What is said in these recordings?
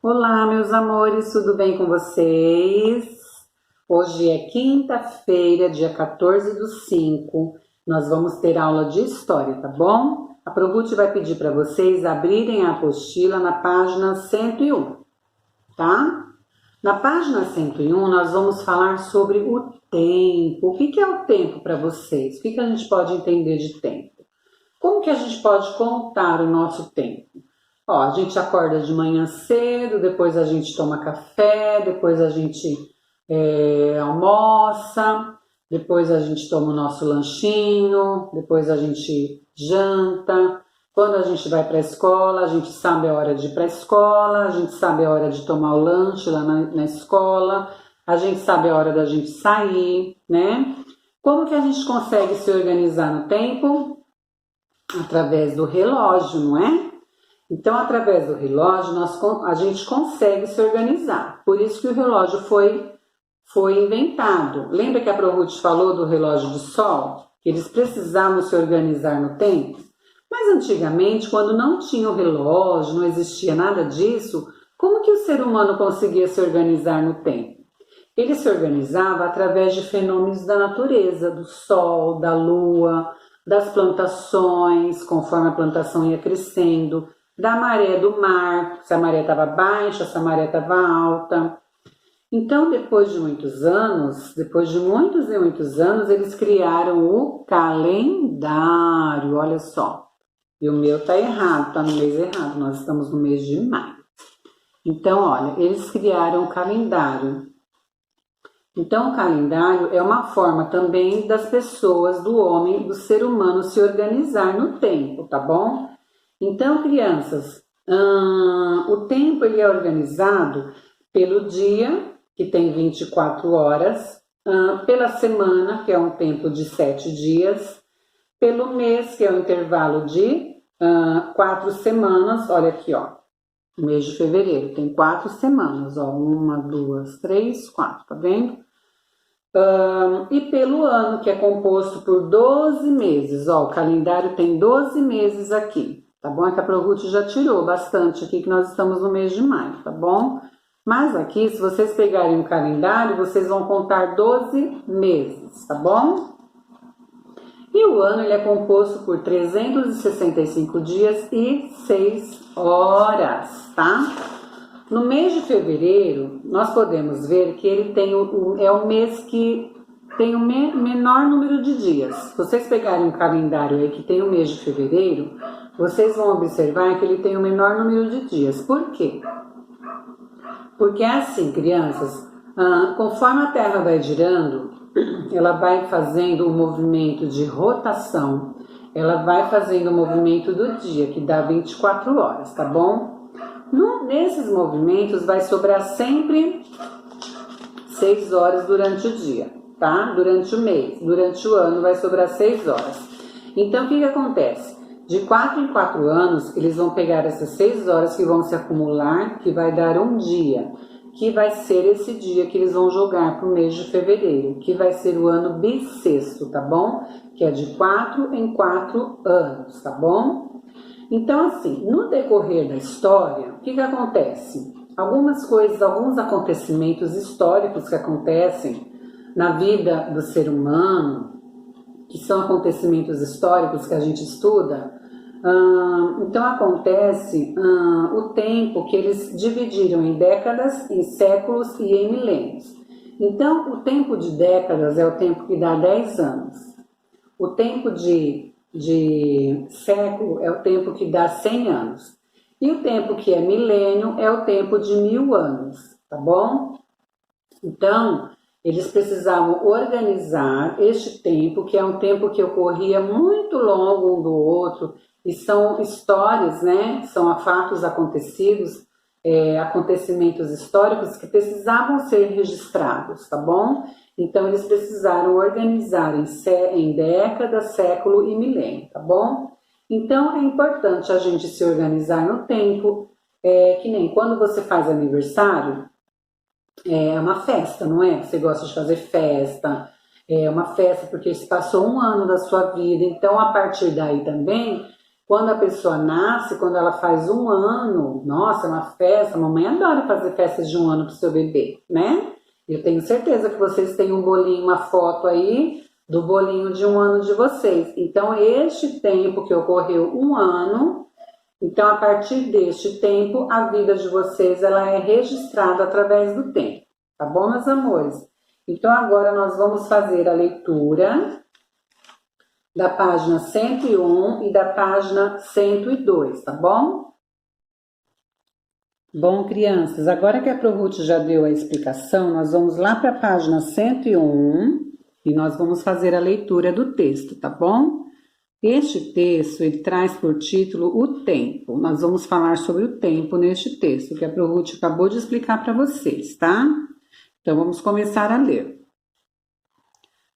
Olá, meus amores, tudo bem com vocês? Hoje é quinta-feira, dia 14/5. Nós vamos ter aula de história, tá bom? A Progut vai pedir para vocês abrirem a apostila na página 101, tá? Na página 101, nós vamos falar sobre o tempo. O que é o tempo para vocês? O que a gente pode entender de tempo? Como que a gente pode contar o nosso tempo? Ó, a gente acorda de manhã cedo, depois a gente toma café, depois a gente almoça, depois a gente toma o nosso lanchinho, depois a gente janta. Quando a gente vai para a escola, a gente sabe a hora de ir para a escola, a gente sabe a hora de tomar o lanche lá na escola, a gente sabe a hora da gente sair, né? Como que a gente consegue se organizar no tempo? Através do relógio, não é? Então, através do relógio, a gente consegue se organizar. Por isso que o relógio foi inventado. Lembra que a Prohut falou do relógio de sol? Que eles precisavam se organizar no tempo? Mas antigamente, quando não tinha o relógio, não existia nada disso, como que o ser humano conseguia se organizar no tempo? Ele se organizava através de fenômenos da natureza, do sol, da lua, das plantações, conforme a plantação ia crescendo, da maré do mar, se a maré estava baixa, se a maré estava alta. Então, depois de muitos e muitos anos, eles criaram o calendário, olha só. E o meu tá errado, tá no mês errado, nós estamos no mês de maio. Então, olha, eles criaram o calendário. Então, o calendário é uma forma também das pessoas, do homem, do ser humano se organizar no tempo, tá bom? Então, crianças, o tempo ele é organizado pelo dia, que tem 24 horas, pela semana, que é um tempo de 7 dias, pelo mês, que é um intervalo de 4 semanas, olha aqui, ó, o mês de fevereiro tem 4 semanas, ó, 1, 2, 3, 4, tá vendo? E pelo ano, que é composto por 12 meses, ó, o calendário tem 12 meses aqui, tá bom? É que a Prohut já tirou bastante aqui, que nós estamos no mês de maio, tá bom? Mas aqui, se vocês pegarem o calendário, vocês vão contar 12 meses, tá bom? E o ano, ele é composto por 365 dias e 6 horas, tá? No mês de fevereiro, nós podemos ver que ele tem é o mês que tem o menor número de dias. Se vocês pegarem um calendário aí que tem o mês de fevereiro, vocês vão observar que ele tem o menor número de dias. Por quê? Porque é assim, crianças, conforme a Terra vai girando, ela vai fazendo um movimento de rotação, ela vai fazendo o movimento do dia, que dá 24 horas, tá bom? Nesses movimentos vai sobrar sempre 6 horas durante o dia, tá? Durante o mês, durante o ano vai sobrar 6 horas. Então, o que acontece? De 4 em 4 anos, eles vão pegar essas 6 horas que vão se acumular, que vai dar um dia, que vai ser esse dia que eles vão jogar para o mês de fevereiro, que vai ser o ano bissexto, tá bom? Que é de 4 em 4 anos, tá bom? Então, assim, no decorrer da história, o que acontece? Algumas coisas, alguns acontecimentos históricos que acontecem na vida do ser humano, que são acontecimentos históricos que a gente estuda, então acontece o tempo que eles dividiram em décadas, em séculos e em milênios. Então, o tempo de décadas é o tempo que dá 10 anos. O tempo de século é o tempo que dá 100 anos. E o tempo que é milênio é o tempo de 1000 anos, tá bom? Então, eles precisavam organizar este tempo, que é um tempo que ocorria muito longo um do outro, e são histórias, né? São fatos acontecidos, acontecimentos históricos que precisavam ser registrados, tá bom? Então, eles precisaram organizar em década, século e milênio, tá bom? Então, é importante a gente se organizar no tempo, que nem quando você faz aniversário, é uma festa, não é? Você gosta de fazer festa, é uma festa porque se passou um ano da sua vida, então a partir daí também, Quando a pessoa nasce, quando ela faz 1 ano, nossa, é uma festa, a mamãe adora fazer festas de 1 ano para o seu bebê, né? Eu tenho certeza que vocês têm um bolinho, uma foto aí do bolinho de 1 ano de vocês. Então, este tempo que ocorreu 1 ano, então a partir deste tempo, a vida de vocês ela é registrada através do tempo, tá bom, meus amores? Então, agora nós vamos fazer a leitura da página 101 e da página 102, tá bom? Bom, crianças, agora que a Proruth já deu a explicação, nós vamos lá para a página 101 e nós vamos fazer a leitura do texto, tá bom? Este texto, ele traz por título o tempo. Nós vamos falar sobre o tempo neste texto, que a Proruth acabou de explicar para vocês, tá? Então, vamos começar a ler.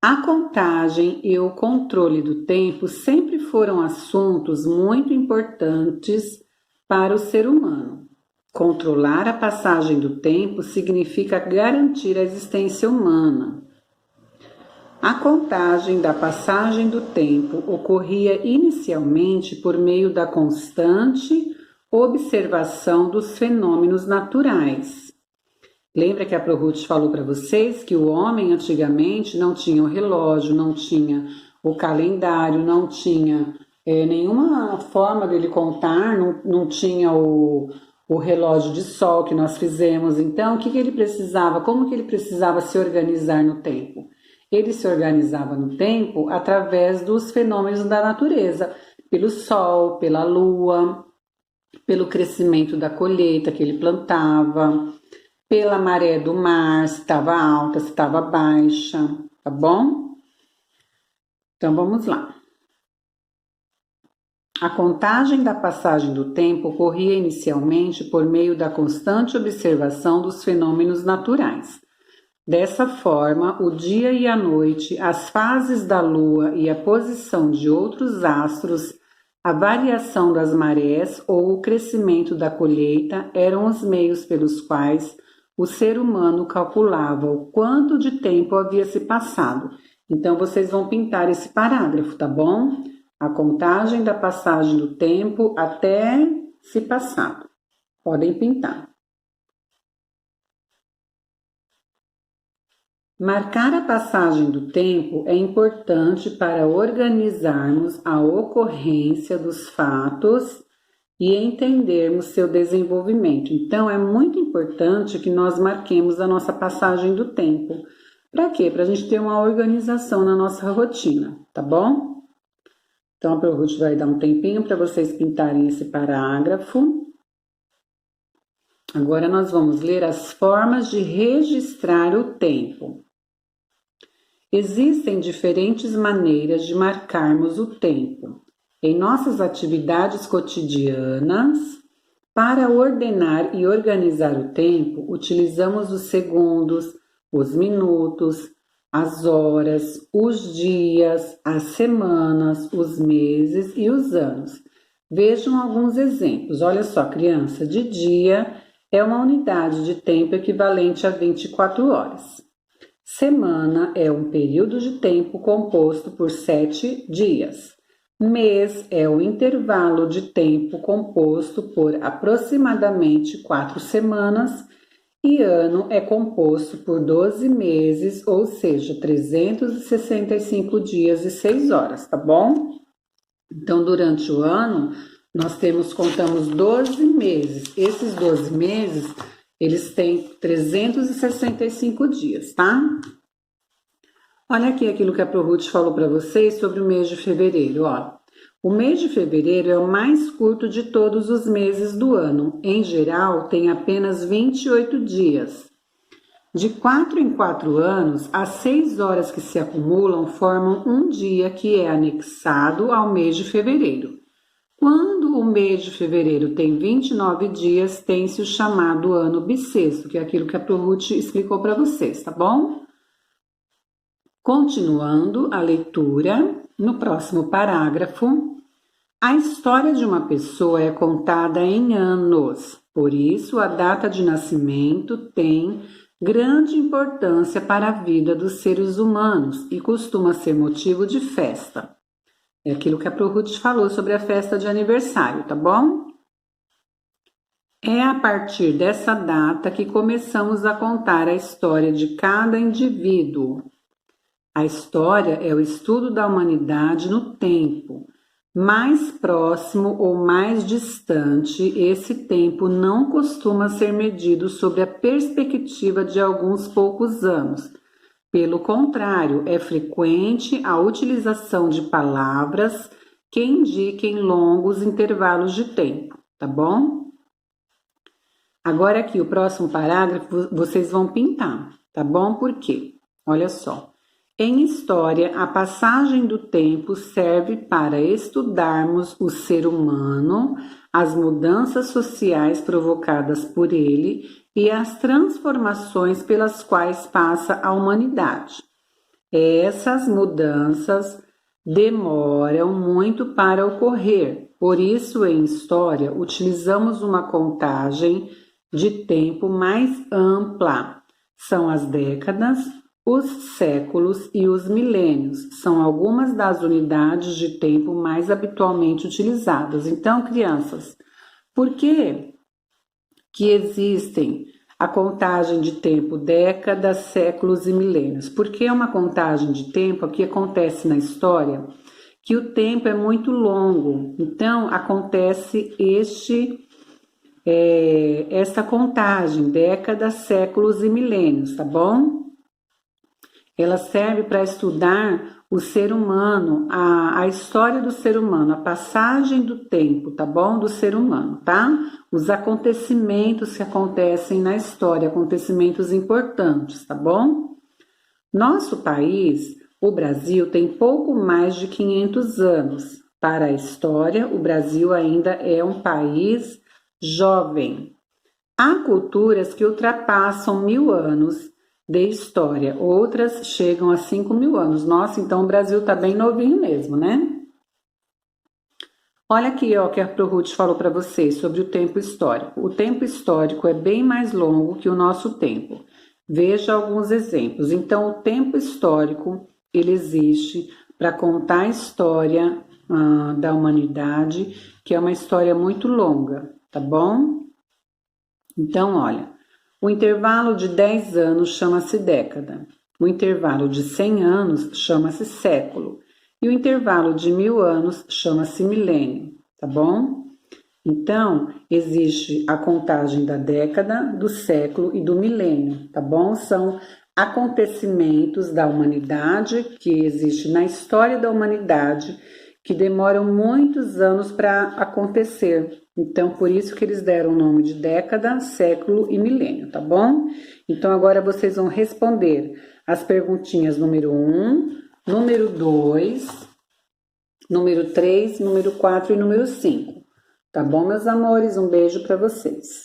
A contagem e o controle do tempo sempre foram assuntos muito importantes para o ser humano. Controlar a passagem do tempo significa garantir a existência humana. A contagem da passagem do tempo ocorria inicialmente por meio da constante observação dos fenômenos naturais. Lembra que a Proruth falou para vocês que o homem antigamente não tinha o relógio, não tinha o calendário, não tinha nenhuma forma dele contar, não tinha o relógio de sol que nós fizemos. Então, o que ele precisava? Como que ele precisava se organizar no tempo? Ele se organizava no tempo através dos fenômenos da natureza, pelo sol, pela lua, pelo crescimento da colheita que ele plantava, pela maré do mar, se estava alta, se estava baixa, tá bom? Então, vamos lá. A contagem da passagem do tempo ocorria inicialmente por meio da constante observação dos fenômenos naturais. Dessa forma, o dia e a noite, as fases da lua e a posição de outros astros, a variação das marés ou o crescimento da colheita eram os meios pelos quais o ser humano calculava o quanto de tempo havia se passado. Então, vocês vão pintar esse parágrafo, tá bom? A contagem da passagem do tempo até se passado. Podem pintar. Marcar a passagem do tempo é importante para organizarmos a ocorrência dos fatos e entendermos seu desenvolvimento. Então, é muito importante que nós marquemos a nossa passagem do tempo. Para quê? Para a gente ter uma organização na nossa rotina, tá bom? Então, a Proruth vai dar um tempinho para vocês pintarem esse parágrafo. Agora, nós vamos ler as formas de registrar o tempo. Existem diferentes maneiras de marcarmos o tempo. Em nossas atividades cotidianas, para ordenar e organizar o tempo, utilizamos os segundos, os minutos, as horas, os dias, as semanas, os meses e os anos. Vejam alguns exemplos. Olha só, criança, de dia é uma unidade de tempo equivalente a 24 horas. Semana é um período de tempo composto por 7 dias. Mês é o intervalo de tempo composto por aproximadamente 4 semanas e ano é composto por 12 meses, ou seja, 365 dias e 6 horas, tá bom? Então, durante o ano, contamos 12 meses. Esses 12 meses, eles têm 365 dias, tá? Olha aqui aquilo que a Proruth falou para vocês sobre o mês de fevereiro, ó. O mês de fevereiro é o mais curto de todos os meses do ano. Em geral, tem apenas 28 dias. De 4 em 4 anos, as 6 horas que se acumulam formam um dia que é anexado ao mês de fevereiro. Quando o mês de fevereiro tem 29 dias, tem-se o chamado ano bissexto, que é aquilo que a Proruth explicou para vocês, tá bom? Continuando a leitura, no próximo parágrafo, a história de uma pessoa é contada em anos, por isso a data de nascimento tem grande importância para a vida dos seres humanos e costuma ser motivo de festa. É aquilo que a Pro Ruth falou sobre a festa de aniversário, tá bom? É a partir dessa data que começamos a contar a história de cada indivíduo. A história é o estudo da humanidade no tempo. Mais próximo ou mais distante, esse tempo não costuma ser medido sob a perspectiva de alguns poucos anos. Pelo contrário, é frequente a utilização de palavras que indiquem longos intervalos de tempo, tá bom? Agora aqui, o próximo parágrafo, vocês vão pintar, tá bom? Por quê? Olha só. Em história, a passagem do tempo serve para estudarmos o ser humano, as mudanças sociais provocadas por ele e as transformações pelas quais passa a humanidade. Essas mudanças demoram muito para ocorrer, por isso, em história, utilizamos uma contagem de tempo mais ampla. São as décadas, os séculos e os milênios. São algumas das unidades de tempo mais habitualmente utilizadas. Então, crianças, por que existem a contagem de tempo décadas, séculos e milênios? Porque é uma contagem de tempo que acontece na história que o tempo é muito longo. Então, acontece essa contagem, décadas, séculos e milênios, tá bom? Ela serve para estudar o ser humano, a história do ser humano, a passagem do tempo, tá bom? Do ser humano, tá? Os acontecimentos que acontecem na história, acontecimentos importantes, tá bom? Nosso país, o Brasil, tem pouco mais de 500 anos. Para a história, o Brasil ainda é um país jovem. Há culturas que ultrapassam 1000 anos de história, outras chegam a 5.000 anos. Nossa, então o Brasil está bem novinho mesmo, né? Olha aqui, ó, que a Pro Ruth falou para vocês sobre o tempo histórico. O tempo histórico é bem mais longo que o nosso tempo. Veja alguns exemplos. Então, o tempo histórico, ele existe para contar a história da humanidade, que é uma história muito longa, tá bom? Então, olha, o intervalo de 10 anos chama-se década, o intervalo de 100 anos chama-se século e o intervalo de 1000 anos chama-se milênio, tá bom? Então, existe a contagem da década, do século e do milênio, tá bom? São acontecimentos da humanidade que existe na história da humanidade que demoram muitos anos para acontecer. Então, por isso que eles deram o nome de década, século e milênio, tá bom? Então, agora vocês vão responder as perguntinhas número 1, número 2, número 3, número 4 e número 5. Tá bom, meus amores? Um beijo para vocês.